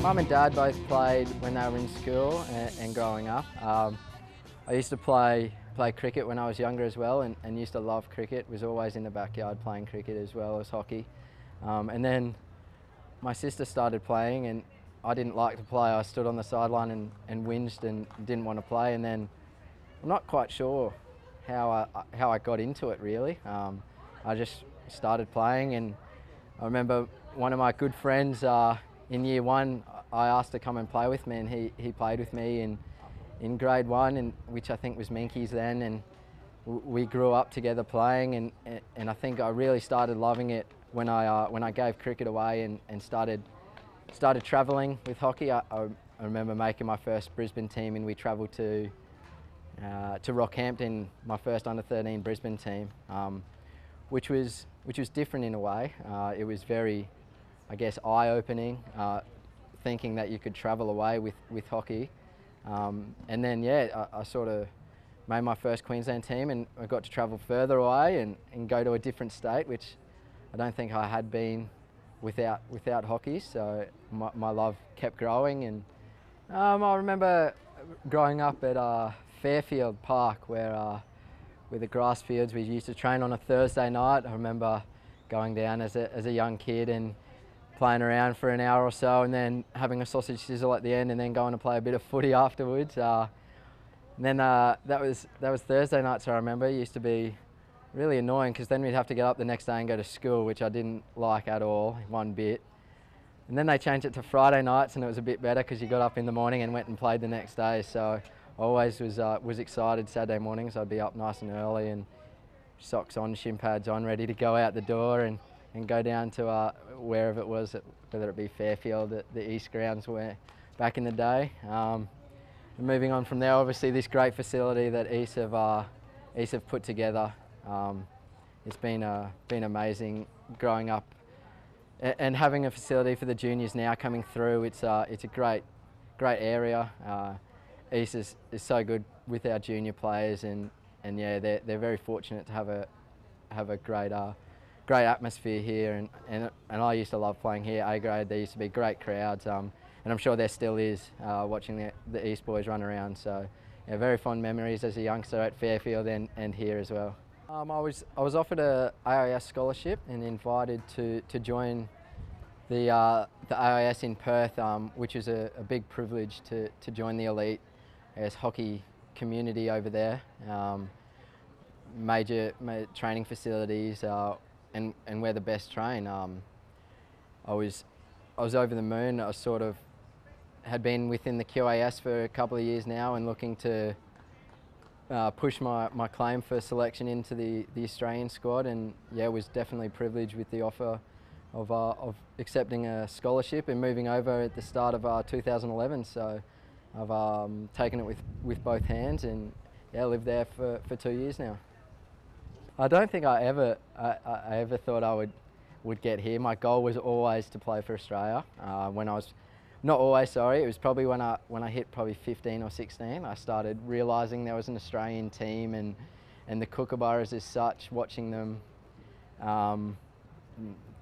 Mum and Dad both played when they were in school and growing up. I used to play cricket when I was younger as well, and used to love cricket. Was always in the backyard playing cricket as well as hockey. And then my sister started playing, and I didn't like to play. I stood on the sideline and whinged and didn't want to play. And then I'm not quite sure how I got into it really. I just started playing, and I remember one of my good friends in year one, I asked to come and play with me, and he played with me in grade one, and which I think was Minkies then, and we grew up together playing, and I think I really started loving it when I gave cricket away and started travelling with hockey. I remember making my first Brisbane team, and we travelled to Rockhampton, my first under-13 Brisbane team, which was different in a way. It was very, I guess, eye-opening, thinking that you could travel away with hockey. And then, yeah, I sort of made my first Queensland team, and I got to travel further away and go to a different state, which I don't think I had been without hockey. So my love kept growing, and I remember growing up at Fairfield Park, where with the grass fields, we used to train on a Thursday night. I remember going down as a young kid and playing around for an hour or so, and then having a sausage sizzle at the end, and then going to play a bit of footy afterwards. And then that was Thursday nights. I remember it used to be really annoying, because then we'd have to get up the next day and go to school, which I didn't like at all, one bit. And then they changed it to Friday nights, and it was a bit better because you got up in the morning and went and played the next day. So I always was excited Saturday mornings. I'd be up nice and early, and socks on, shin pads on, ready to go out the door and go down to wherever it was, whether it be Fairfield, the East grounds where back in the day. And moving on from there, obviously this great facility that East have put together. It's been amazing growing up and having a facility for the juniors now coming through. It's a great area. East is so good with our junior players, and yeah, they're very fortunate to have a great atmosphere here, and I used to love playing here. A grade, there used to be great crowds, and I'm sure there still is, watching the East boys run around. So yeah, very fond memories as a youngster at Fairfield and here as well. I was offered a AIS scholarship and invited to join the AIS in Perth, which is a big privilege to join the elite hockey community over there. Major training facilities, and we're the best train. I was over the moon. I sort of had been within the QAS for a couple of years now, and looking to push my claim for selection into the Australian squad, and yeah, was definitely privileged with the offer of accepting a scholarship and moving over at the start of 2011. So I've taken it with both hands, and yeah, lived there for 2 years now. I don't think I ever thought I would get here. My goal was always to play for Australia. When I was not always, sorry, it was probably when I hit probably 15 or 16, I started realising there was an Australian team, and the Kookaburras as such. Watching them,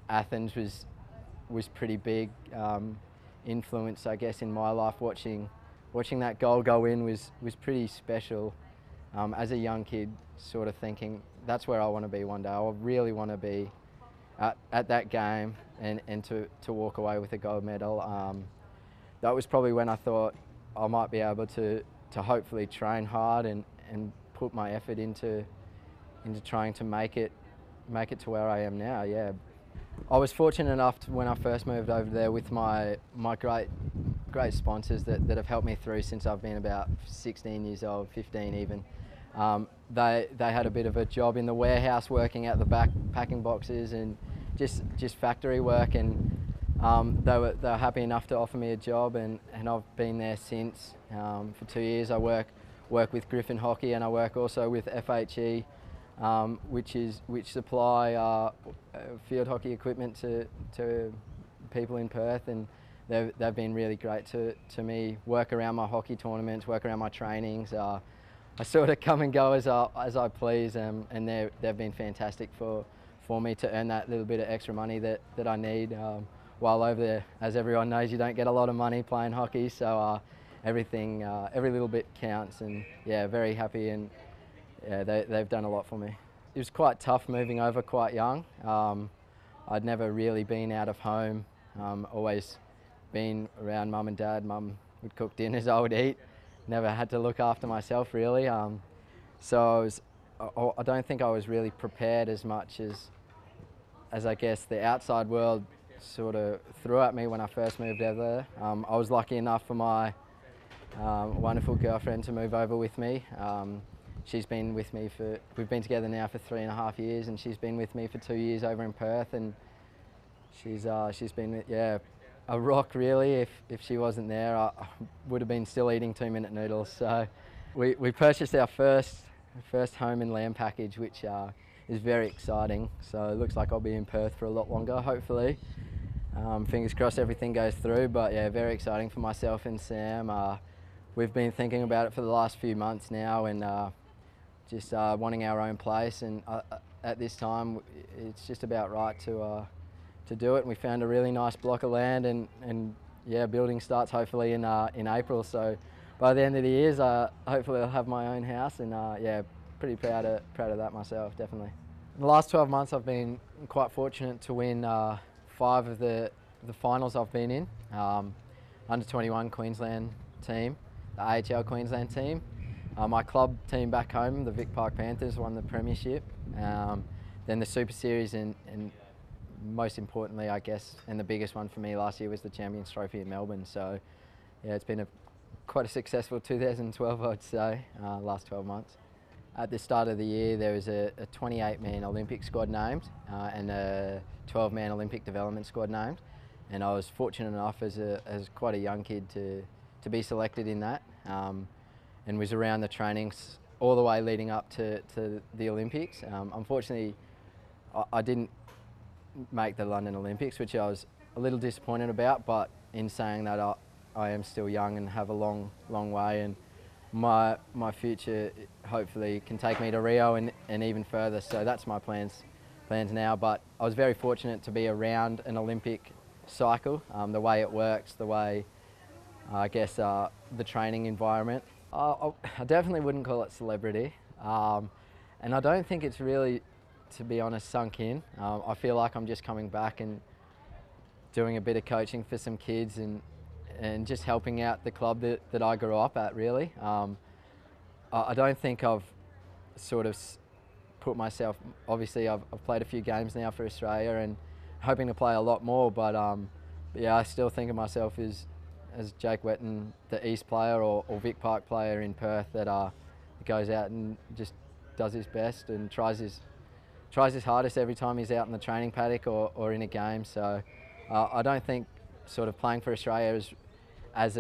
Athens was pretty big influence, I guess, in my life. Watching that goal go in was pretty special. As a young kid, sort of thinking, that's where I want to be one day. I really want to be at that game and to walk away with a gold medal. That was probably when I thought I might be able to hopefully train hard and put my effort into trying to make it to where I am now. Yeah, I was fortunate enough when I first moved over there with my great sponsors that have helped me through since I've been about 16 years old, 15 even. They had a bit of a job in the warehouse, working out the back, packing boxes and just factory work, and they were happy enough to offer me a job, and I've been there since. For 2 years I work with Griffin Hockey, and I work also with FHE, which supply field hockey equipment to people in Perth, and they've been really great to me. Work around my hockey tournaments, work around my trainings. I sort of come and go as I please, and they've been fantastic for me to earn that little bit of extra money that I need while over there, as everyone knows, you don't get a lot of money playing hockey, so everything, every little bit counts, and yeah, very happy, and yeah, they've done a lot for me. It was quite tough moving over quite young. I'd never really been out of home, always been around mum and dad. Mum would cook dinners, I would eat. Never had to look after myself really. So I don't think I was really prepared as much as I guess the outside world sort of threw at me when I first moved over there. I was lucky enough for my wonderful girlfriend to move over with me. She's been with me we've been together now for 3.5 years, and she's been with me for 2 years over in Perth, and she's been, yeah, a rock really. If she wasn't there, I would have been still eating 2-minute noodles. So we purchased our first home and land package, which is very exciting. So it looks like I'll be in Perth for a lot longer, hopefully. Fingers crossed everything goes through, but yeah, very exciting for myself and Sam. We've been thinking about it for the last few months now, and just wanting our own place, and at this time it's just about right to do it. And we found a really nice block of land, and yeah, building starts hopefully in April. So by the end of the year, hopefully I'll have my own house, and yeah, pretty proud of that myself, definitely. In the last 12 months, I've been quite fortunate to win 5 of the finals I've been in. Under 21 Queensland team, the AHL Queensland team. My club team back home, the Vic Park Panthers, won the premiership. Then the Super Series, and most importantly, I guess, and the biggest one for me last year was the Champions Trophy in Melbourne. So yeah, it's been quite a successful 2012, I'd say, last 12 months. At the start of the year, there was a 28-man Olympic squad named and a 12-man Olympic development squad named. And I was fortunate enough as quite a young kid to be selected in that. And was around the trainings all the way leading up to the Olympics. Unfortunately, I didn't make the London Olympics, which I was a little disappointed about, but in saying that, I am still young and have a long way, and my future hopefully can take me to Rio and even further. So that's my plans now, but I was very fortunate to be around an Olympic cycle, the way it works, the way, I guess, the training environment. I definitely wouldn't call it celebrity, and I don't think it's really, to be honest, sunk in. I feel like I'm just coming back and doing a bit of coaching for some kids, and just helping out the club that I grew up at, really. I don't think I've sort of put myself, obviously I've played a few games now for Australia and hoping to play a lot more, but yeah, I still think of myself as Jake Whetton, the East player or Vic Park player in Perth that goes out and just does his best and tries his hardest every time he's out in the training paddock or in a game. So I don't think sort of playing for Australia as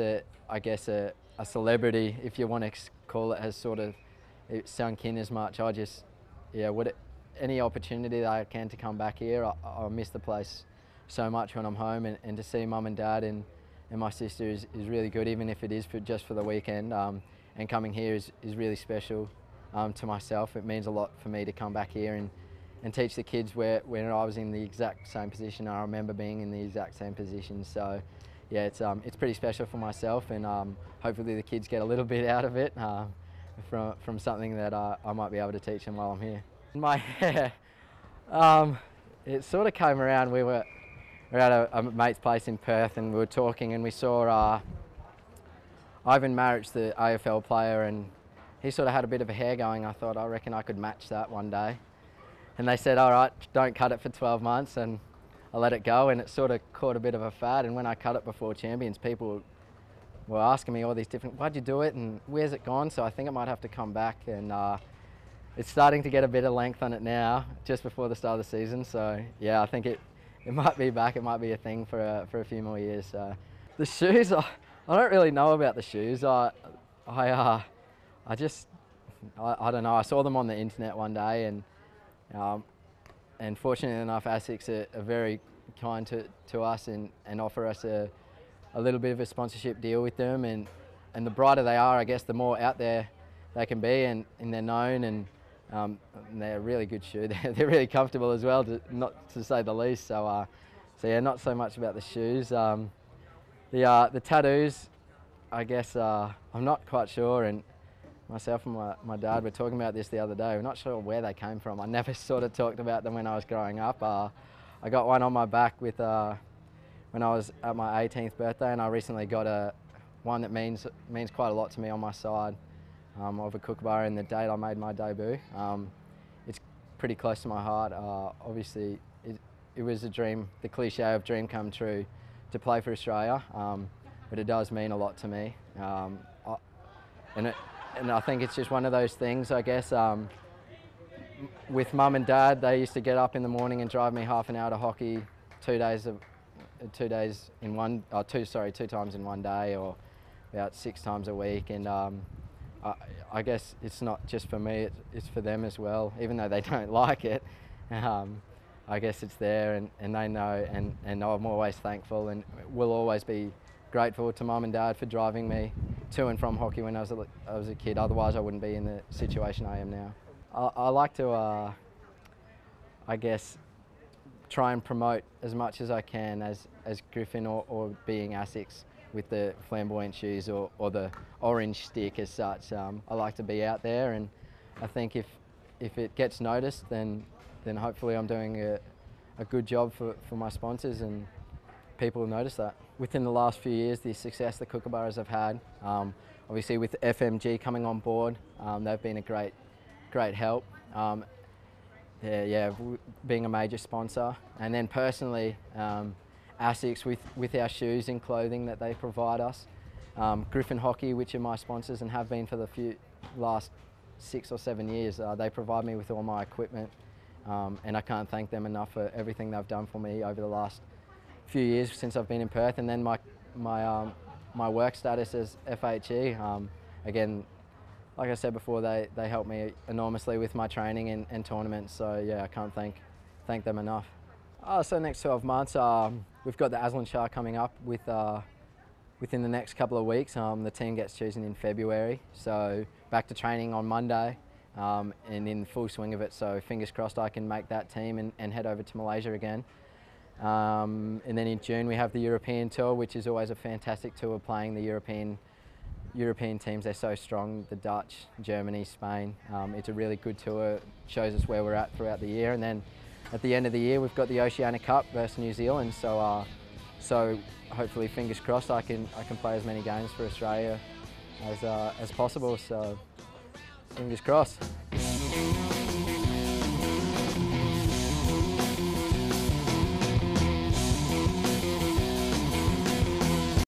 I guess a celebrity, if you want to call it, has sort of sunk in as much. I just, yeah, any opportunity that I can to come back here, I miss the place so much when I'm home, and to see mum and dad and my sister is really good, even if it is just for the weekend. And coming here is really special to myself. It means a lot for me to come back here and teach the kids when I was in the exact same position. I remember being in the exact same position. So yeah, it's pretty special for myself, and hopefully the kids get a little bit out of it from something that I might be able to teach them while I'm here. My hair, it sort of came around. We were at a mate's place in Perth, and we were talking, and we saw Ivan Maric, the AFL player, and he sort of had a bit of a hair going. I thought, I reckon I could match that one day. And they said, all right, don't cut it for 12 months, and I let it go, and it sort of caught a bit of a fad. And when I cut it before Champions, people were asking me all these different, why'd you do it, and where's it gone? So I think it might have to come back, and it's starting to get a bit of length on it now, just before the start of the season. So yeah, I think it might be back. It might be a thing for a few more years. The shoes, I don't really know about the shoes. I don't know. I saw them on the internet one day, and fortunately enough, ASICS are very kind to us and offer us a little bit of a sponsorship deal with them. And the brighter they are, I guess, the more out there they can be, and they're known, and they're a really good shoe. They're really comfortable as well, not to say the least. So So yeah, not so much about the shoes. The tattoos, I guess I'm not quite sure, and myself and my dad were talking about this the other day. We're not sure where they came from. I never sort of talked about them when I was growing up. I got one on my back with when I was at my 18th birthday, and I recently got one that means quite a lot to me on my side of a kookaburra, and the date I made my debut. It's pretty close to my heart. Obviously, it was a dream, the cliche of dream come true, to play for Australia, but it does mean a lot to me. And I think it's just one of those things, I guess. With mum and dad, they used to get up in the morning and drive me half an hour to hockey, 2 days in one, two times in one day, or about 6 times a week. And I guess it's not just for me, it's for them as well, even though they don't like it. I guess it's there, and they know, and I'm always thankful and will always be grateful to mum and dad for driving me to and from hockey when I was a kid. Otherwise I wouldn't be in the situation I am now. I like to, I guess, try and promote as much as I can as Griffin or being ASICS with the flamboyant shoes or the orange stick as such. I like to be out there, and I think if it gets noticed, then hopefully I'm doing a good job for my sponsors, and people will notice that. Within the last few years, the success the kookaburras have had, obviously with FMG coming on board, they've been a great help. Being a major sponsor, and then personally, ASICS with our shoes and clothing that they provide us. Griffin Hockey, which are my sponsors and have been for the last 6 or 7 years, they provide me with all my equipment, and I can't thank them enough for everything they've done for me over the last few years since I've been in Perth. And then my work status as FHE, again, like I said before, they help me enormously with my training and tournaments. So yeah, I can't thank them enough. So next 12 months, we've got the Aslan Shah coming up within the next couple of weeks. The team gets chosen in February, so back to training on Monday, and in full swing of it. So fingers crossed I can make that team and head over to Malaysia again. And then in June we have the European tour, which is always a fantastic tour, playing the European teams. They're so strong, the Dutch, Germany, Spain. It's a really good tour, shows us where we're at throughout the year. And then at the end of the year we've got the Oceania Cup versus New Zealand, so hopefully, fingers crossed, I can play as many games for Australia as possible, so fingers crossed.